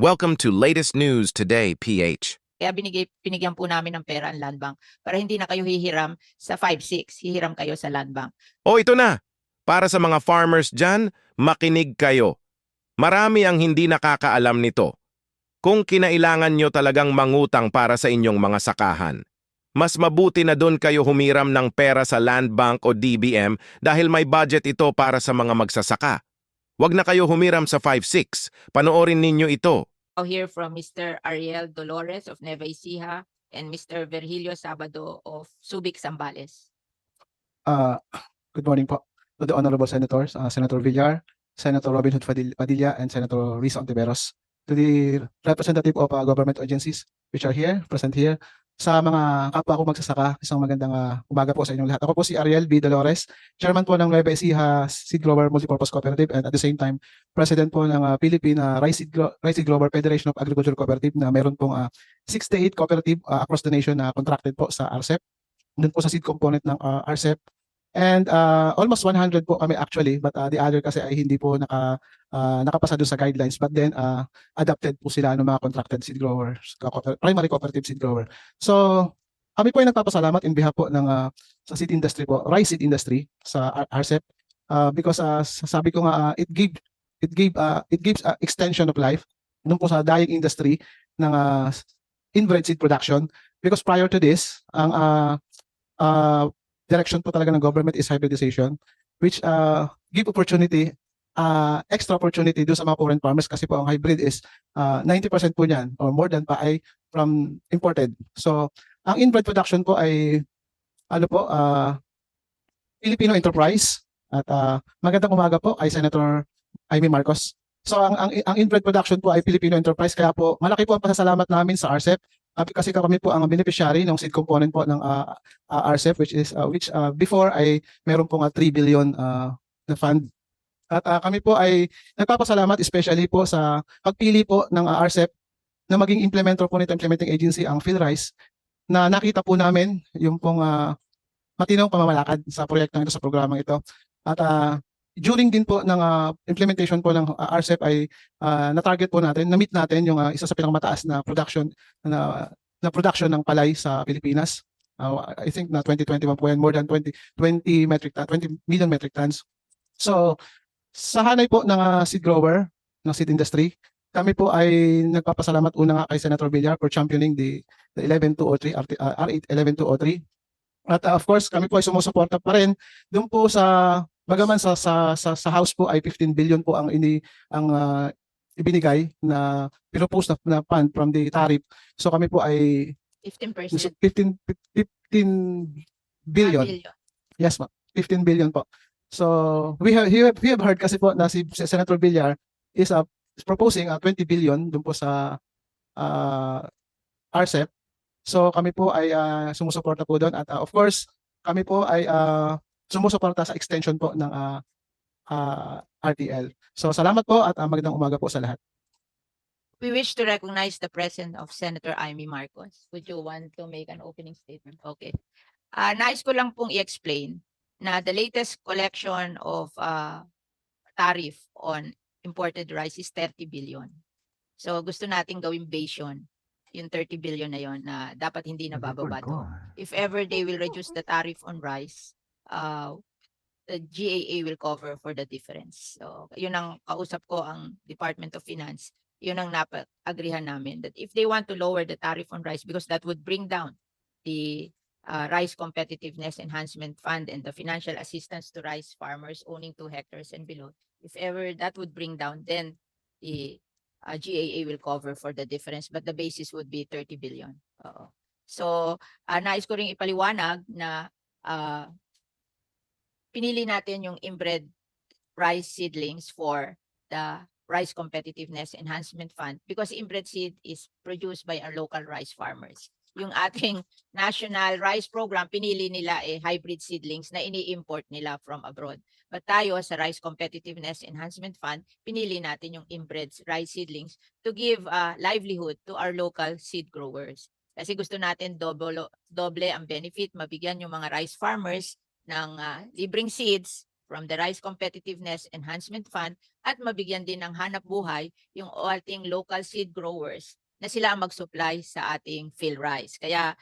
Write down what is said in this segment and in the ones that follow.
Welcome to latest news today, PH. Kaya binigyan po namin ng pera ang Land Bank para hindi na kayo hihiram sa 5-6, hihiram kayo sa Land Bank. O ito na, para sa mga farmers dyan, makinig kayo. Marami ang hindi nakakaalam nito. Kung kinailangan nyo talagang mangutang para sa inyong mga sakahan, mas mabuti na doon kayo humiram ng pera sa Land Bank o DBM dahil may budget ito para sa mga magsasaka. Huwag na kayo humiram sa 5-6. Panoorin ninyo ito. I'll hear from Mr. Ariel Dolores of Nueva Ecija and Mr. Virgilio Sabado of Subic, Zambales. Good morning po to the honorable senators, Senator Villar, Senator Robin Hood Padilla, and Senator Risa Ontiveros. To the representative of government agencies which are here, present here. Sa mga kapwa ko magsasaka, isang magandang umaga po sa inyong lahat. Ako po si Ariel B. Dolores, chairman po ng Nueva Ecija Seed Grower Multipurpose Cooperative, and at the same time, president po ng Philippine Rice Seed Grower Federation of Agriculture Cooperative, na meron pong 68 cooperative across the nation na contracted po sa RCEP. Doon po sa seed component ng RCEP. And almost 100 po kami actually, but the other kasi ay hindi po nakapasa doon sa guidelines, but then adapted po sila ng mga contracted seed growers, primary cooperative seed grower. So kami po ay nagpapasalamat in behalf po ng sa seed industry po, rice seed industry sa RCEP, because sabi ko nga it gives extension of life doon po sa dying industry ng inbred seed production, because prior to this ang direction po talaga ng government is hybridization, which give opportunity, extra opportunity doon sa mga foreign farmers, kasi po ang hybrid is 90% po niyan or more than pa ay from imported. So ang inbred production po ay Filipino enterprise, at magandang umaga po ay Senator Amy Marcos. So ang inbred production po ay Filipino enterprise, kaya po malaki po ang pasasalamat namin sa RCEP. Kasi kami po ang beneficiary ng seed component po ng RCEP, which before ay meron pong 3 billion na fund. At kami po ay nagpapasalamat especially po sa pagpili po ng RCEP na maging implementer po nito, implementing agency, ang PhilRice, na nakita po namin yung pong matinong pamamalakad sa proyektong ito, sa programang ito. At during din po ng implementation po ng RCEP ay na-target po natin, na-meet natin yung isa sa pinakamataas na production ng palay sa Pilipinas. I think na 2021 po yan, more than 20 million metric tons. So sa hanay po ng seed grower, ng seed industry, kami po ay nagpapasalamat una nga kay Senator Villar for championing the 11203, R8 11203. At of course, kami po ay sumusuporta pa rin doon po sa, bagaman sa House po ay 15 billion po ang ibinigay na pinopose na fund from the tariff. So kami po ay 15%. 15 billion. Yes, ma. 15 billion po. So we have heard kasi po na si Senator Villar is proposing 20 billion doon po sa RCEP. So kami po ay sumusuporta po doon, at of course kami po ay sumusuporta sa extension po ng RTL. So salamat po, at magandang umaga po sa lahat. We wish to recognize the presence of Senator Amy Marcos. Would you want to make an opening statement? Okay. Nais ko lang pong i-explain na the latest collection of tariff on imported rice is 30 billion. So gusto nating gawing base yun, yung 30 billion na yon, na dapat hindi na bababa to. If ever they will reduce the tariff on rice, the GAA will cover for the difference. So yun ang kausap ko ang Department of Finance. Yun ang napag-agrihan namin, that if they want to lower the tariff on rice, because that would bring down the Rice Competitiveness Enhancement Fund and the financial assistance to rice farmers owning 2 hectares and below. If ever that would bring down, then the GAA will cover for the difference, but the basis would be 30 billion. So nais ko ring ipaliwanag na pinili natin yung inbred rice seedlings for the Rice Competitiveness Enhancement Fund because inbred seed is produced by our local rice farmers. Yung ating national rice program, pinili nila hybrid seedlings na ini-import nila from abroad. But tayo sa Rice Competitiveness Enhancement Fund, pinili natin yung inbred rice seedlings to give livelihood to our local seed growers. Kasi gusto natin doble ang benefit, mabigyan yung mga rice farmers ng libreng seeds from the Rice Competitiveness Enhancement Fund at mabigyan din ng hanap buhay yung ating local seed growers na sila ang mag-supply sa ating PhilRice. Kaya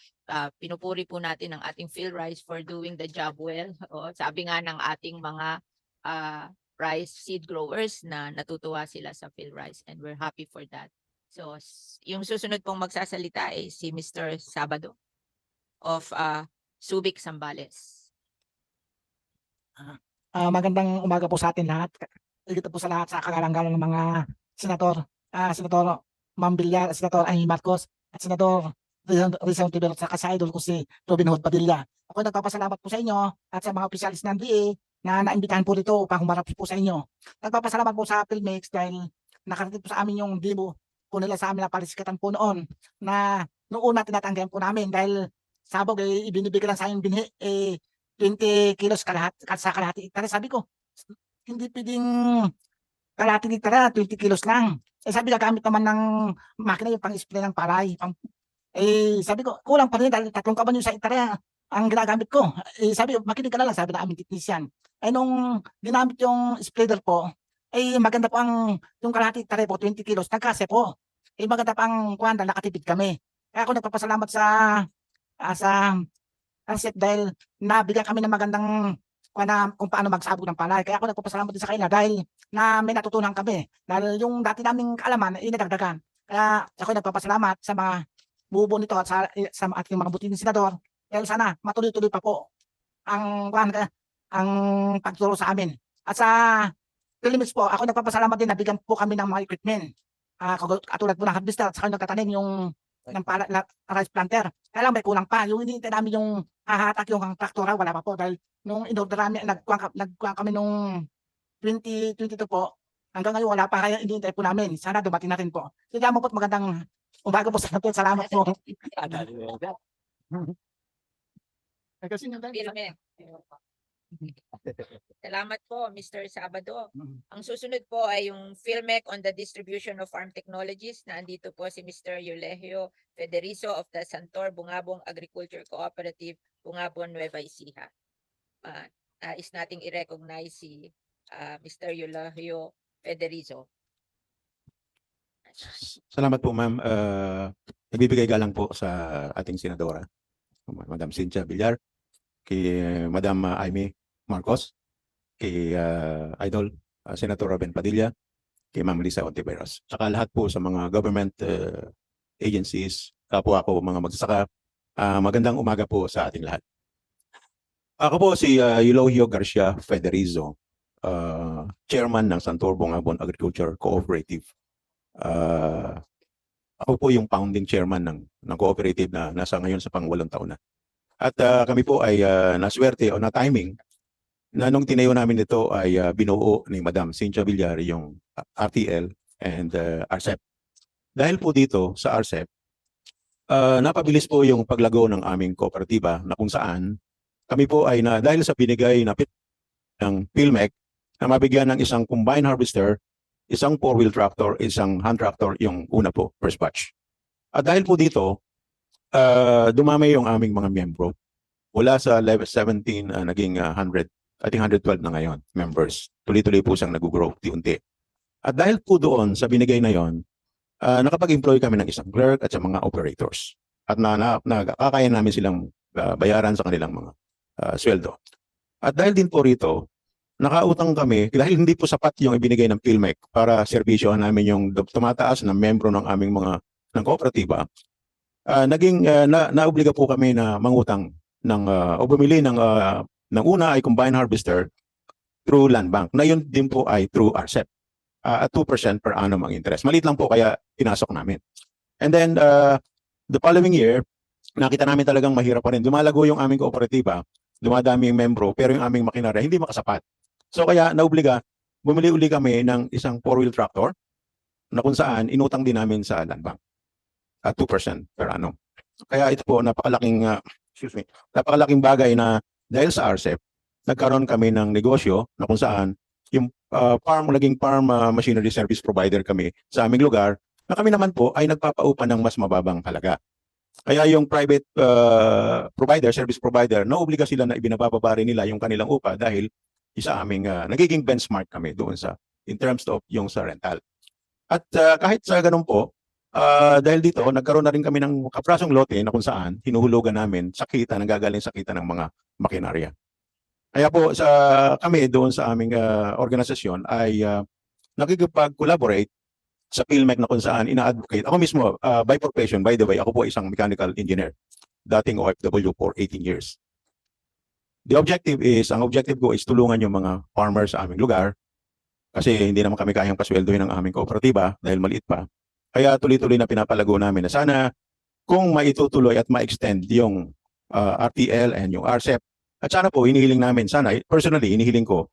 pinupuri po natin ang ating PhilRice for doing the job well. O, sabi nga ng ating mga rice seed growers na natutuwa sila sa PhilRice and we're happy for that. So yung susunod pong magsasalita ay si Mr. Sabado of Subic, Zambales. Magandang umaga po sa atin lahat. Dito po sa lahat sa kagalang-galang ng mga senador, senador Ma'am Villar, senador Amy Marcos, at senador Rizal Tibero, at sa idol ko si Robin Hood Padilla. Ako nagpapasalamat po sa inyo at sa mga opisyalis ng DA na naimbitahan po rito upang humarap po sa inyo. Nagpapasalamat po sa Philmex dahil nakarating po sa amin yung demo po nila sa amin na palisikatan po noon na noong una tinatanggihan po namin dahil sabog ibinibigay lang sa amin binhi 20 kilos sa kalahati hektare. Sabi ko, hindi pwedeng kalahati hektare, 20 kilos lang. Sabi gagamit naman ng makina yung pang-spray ng palay. Sabi ko, kulang pa rin dahil 3 kaban yung sa hektare ang ginagamit ko. Sabi, makinig ka na lang, sabi na aming technician. Nung ginamit yung spreader po, maganda po yung kalahati hektare po, 20 kilos, nagkase po. Maganda pang kuwanda, nakatipid kami. Kaya ako nagpapasalamat sa Arcep dahil nabigyan kami ng magandang kung paano magsabog ng palay. Kaya ako nagpapasalamat din sa kanila dahil na may natutunan kami. Dahil yung dati naming kaalaman ay nadagdagan. Kaya ako nagpapasalamat sa mga bubo nito at sa ating mga butihing senador. Dahil sana matuloy-tuloy pa po ang pagturo sa amin. At sa Philmex po, ako nagpapasalamat din, nabigyan po kami ng mga equipment. Katulad po ng harvester at saka nagtatanim yung ng rice planter. Kaya lang may kulang pa. Yung hinihintay namin yung hahatak yung traktora, wala pa po. Dahil nung in-order namin, nagkuha kami nung 2022 po, hanggang ngayon wala pa. Kaya hinihintay po namin. Sana dumating natin po. Kaya mo po magandang umaga po sa natin. Salamat po. Pirme. Salamat po, Mr. Sabado. Ang susunod po ay yung Philmec on the distribution of farm technologies. Nandito po si Mr. Eulogio Federizo of the Santor Bungabong Agriculture Cooperative, Bungabon, Nueva Ecija. Is nating i-recognize si Mr. Eulogio Federizo. Salamat po, ma'am. Nagbibigay galang po sa ating senadora, Madam Cynthia Villar, kay Madam Amy Marcos, kay Idol Senator Robin Padilla, kay Ma'am Lisa Ontiveros. Saka lahat po sa mga government agencies, kapwa ko mga magsasaka, magandang umaga po sa ating lahat. Ako po si Eulogio Garcia Federizo, Chairman ng Santor Bungabon Agriculture Cooperative. Ako po yung founding chairman ng cooperative na nasa ngayon sa pang-8 taon na. At kami po ay naswerte o na-timing na nung tinayo namin ito ay binuo ni Madam Cynthia Villar yung RTL and Arcep. Dahil po dito sa Arcep, napabilis po yung paglago ng aming kooperatiba na kung saan kami po ay dahil sa binigay na ng Philmec na mabigyan ng isang combine harvester, isang 4-wheel tractor, isang hand tractor yung una po, first batch. At dahil po dito, dumami yung aming mga miyembro. Mula sa level 17, naging 100, I think 112 na ngayon, members. Tuloy-tuloy po siyang nag-grow, unti. At dahil po doon, sa binigay na yon, nakapag-employ kami ng isang clerk at sa mga operators. At nakakaya namin silang bayaran sa kanilang mga sweldo. At dahil din po rito, nakautang kami, dahil hindi po sapat yung ibinigay ng Philmec para serbisyohan namin yung tumataas na membro ng aming mga ng kooperatiba, naobliga po kami na mangutang o bumili ng una ay combine harvester through land bank. Na yun din po ay through Arcep. At 2% per annum ang interest. Maliit lang po kaya pinasok namin. And then the following year, nakita namin talagang mahirap pa rin. Dumalago yung aming kooperatiba, dumadami yung membro, pero yung aming makinarya hindi makasapat. So kaya naobliga, bumili uli kami ng isang 4-wheel tractor na kung saan inutang din namin sa land bank at 2% per annum. Kaya ito po napakalaking bagay na dahil sa Arcep, nagkaroon kami ng negosyo na kung saan yung naging farm machinery service provider kami sa aming lugar na kami naman po ay nagpapaupa ng mas mababang halaga. Kaya yung private service provider, naobliga sila na ibinababa rin nila yung kanilang upa dahil isa aming nagiging benchmark kami doon sa in terms of yung sa rental. At kahit sa ganun po, dahil dito nagkaroon na rin kami ng kaprasong lote na kung saan hinuhulugan namin sa kita, nanggagaling sa kita ng mga makinarya. Kaya po sa kami doon sa aming organisasyon ay nakikipag-collaborate sa PhilMec na kung saan ina-advocate. Ako mismo, by profession, by the way, ako po isang mechanical engineer, dating OFW for 18 years. Ang objective ko is tulungan yung mga farmers sa aming lugar kasi hindi naman kami kayang pasweldohin ng aming kooperatiba dahil maliit pa. Kaya tuloy-tuloy na pinapalago namin na sana kung maitutuloy at ma-extend yung RTL and yung RCEP. At sana po, hinihiling namin, sana, personally, hinihiling ko,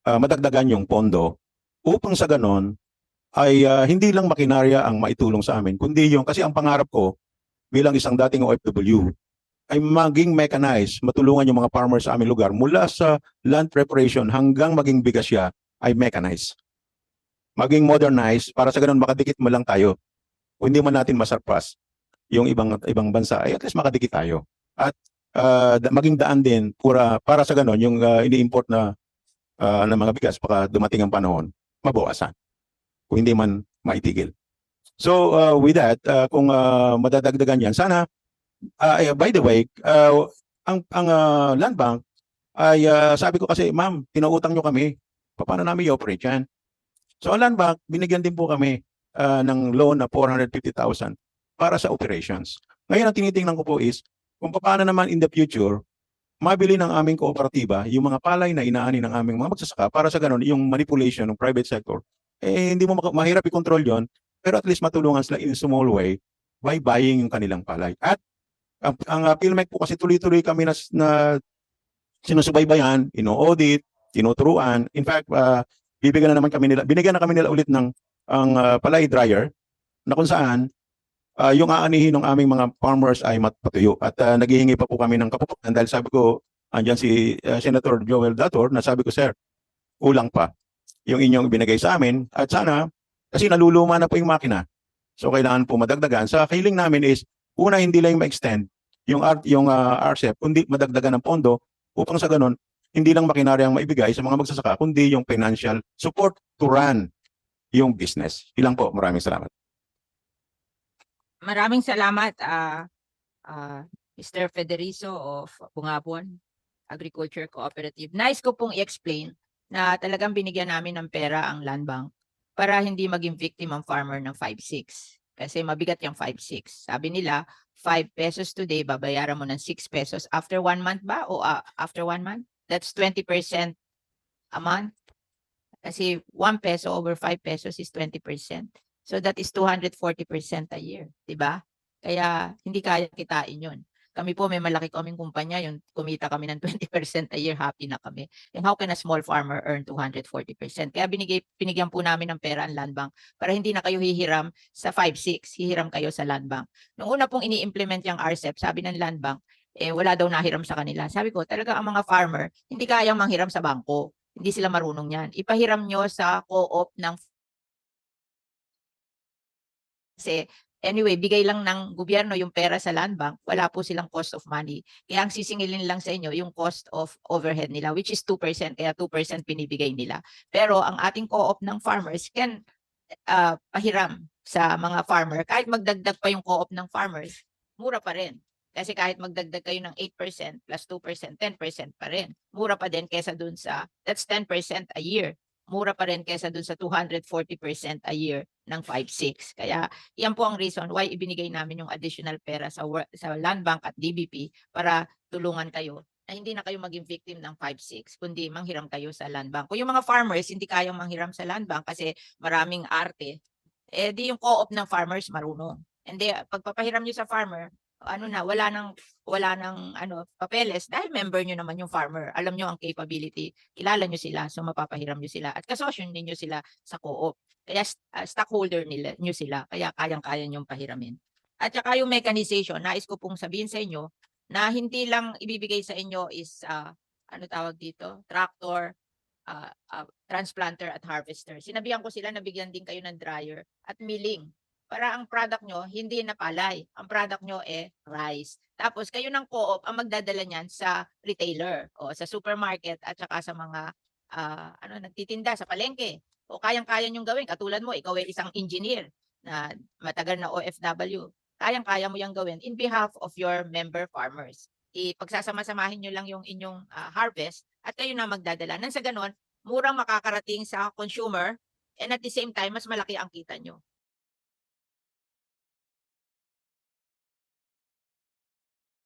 madagdagan yung pondo upang sa ganon ay hindi lang makinarya ang maitulong sa amin, kundi yung, kasi ang pangarap ko bilang isang dating OFW, ay maging mechanized, matulungan yung mga farmers sa aming lugar mula sa land preparation hanggang maging bigas siya ay mechanized. Maging modernized para sa ganun makadikit mo lang tayo. Kung hindi man natin masurpass yung ibang bansa, ay at least makadikit tayo. At maging daan din para sa ganun yung ini-import na ng mga bigas baka dumating ang panahon, mabawasan. Kung hindi man maitigil. So with that, kung madadagdagan yan, sana by the way, ang land bank ay sabi ko kasi, ma'am, pinautang nyo kami. Paano namin i-operate yan? So ang land bank, binigyan din po kami ng loan na 450,000 para sa operations. Ngayon ang tinitingnan ko po is, kung paano naman in the future, mabili ng aming kooperatiba yung mga palay na inaani ng aming mga magsasaka para sa ganun, yung manipulation ng private sector, hindi mo mahirap i-control yon, pero at least matulungan sila in a small way by buying yung kanilang palay. At ang PhilMec po kasi tuloy-tuloy kami na sinusubaybayan, ino-audit, tinuturuan. In fact, binigyan na kami nila ulit ng ang palay dryer na kung saan yung aanihin ng aming mga farmers ay mapatuyo. At naghihingi pa po kami ng kapuputan dahil sabi ko, andyan si Senator Joel Dator na sabi ko, sir, kulang pa yung inyong binigay sa amin at sana, kasi naluluma na po yung makina. So kailangan po madagdagan. Sa hiling namin is, una hindi lang ma-extend yung RCEP, kundi madagdagan ng pondo upang sa ganun, hindi lang makinarya ang maibigay sa mga magsasaka, kundi yung financial support to run yung business. Ilang po, maraming salamat. Maraming salamat, Mr. Federizo of Bungabon Agriculture Cooperative. Nice ko pong i-explain na talagang binigyan namin ng pera ang land bank para hindi maging victim ang farmer ng 5-6. Kasi mabigat yung 5-6. Sabi nila, 5 pesos today, babayaran mo ng 6 pesos after 1 month ba? O after 1 month? That's 20% a month. Kasi 1 peso over 5 pesos is 20%. So that is 240% a year, di ba? Kaya hindi kaya kitain yun. Kami po may malaki kaming kumpanya, yung kumita kami ng 20% a year, happy na kami. And how can a small farmer earn 240%? Kaya binigyan po namin ng pera ang land bank para hindi na kayo hihiram sa 5-6, hihiram kayo sa land bank. Nung una pong ini-implement yung RCEP, sabi ng land bank, wala daw nahiram sa kanila. Sabi ko, talaga ang mga farmer, hindi kayang manghiram sa bangko. Hindi sila marunong yan. Ipahiram nyo sa co-op ng kasi anyway, bigay lang ng gobyerno yung pera sa land bank, wala po silang cost of money. Kaya ang sisingilin lang sa inyo yung cost of overhead nila, which is 2%, kaya 2% pinibigay nila. Pero ang ating co-op ng farmers can pahiram sa mga farmer. Kahit magdagdag pa yung co-op ng farmers, mura pa rin. Kasi kahit magdagdag kayo ng 8% plus 2%, 10% pa rin. Mura pa din kesa dun sa, that's 10% a year. Mura pa rin kesa dun sa 240% a year ng 5-6. Kaya yan po ang reason why ibinigay namin yung additional pera sa Land Bank at DBP para tulungan kayo na hindi na kayo maging victim ng 5-6, kundi manghiram kayo sa land bank. Kung yung mga farmers hindi kayang manghiram sa land bank kasi maraming arte, di yung co-op ng farmers marunong. And pagpapahiram nyo sa farmer, wala nang papeles dahil member nyo naman yung farmer. Alam nyo ang capability, kilala nyo sila, so mapapahiram nyo sila at kasosyo ninyo sila sa co-op. Kaya stockholder nyo sila, kaya kayang-kaya nyong pahiramin. At saka yung mechanization, nais ko pong sabihin sa inyo na hindi lang ibibigay sa inyo is tractor, transplanter at harvester. Sinabihan ko sila na bigyan din kayo ng dryer at milling. Para ang product nyo, hindi na palay. Ang product nyo rice. Tapos kayo ng co-op ang magdadala niyan sa retailer o sa supermarket at saka sa mga nagtitinda sa palengke o kayang-kaya niyong gawin katulad mo, ikaw ay isang engineer na matagal na OFW. Kayang-kaya mo 'yang gawin in behalf of your member farmers. Ipagsasama-samahin niyo lang yung inyong harvest at kayo na magdadala. Nang sa gano'n, murang makakarating sa consumer and at the same time mas malaki ang kita niyo.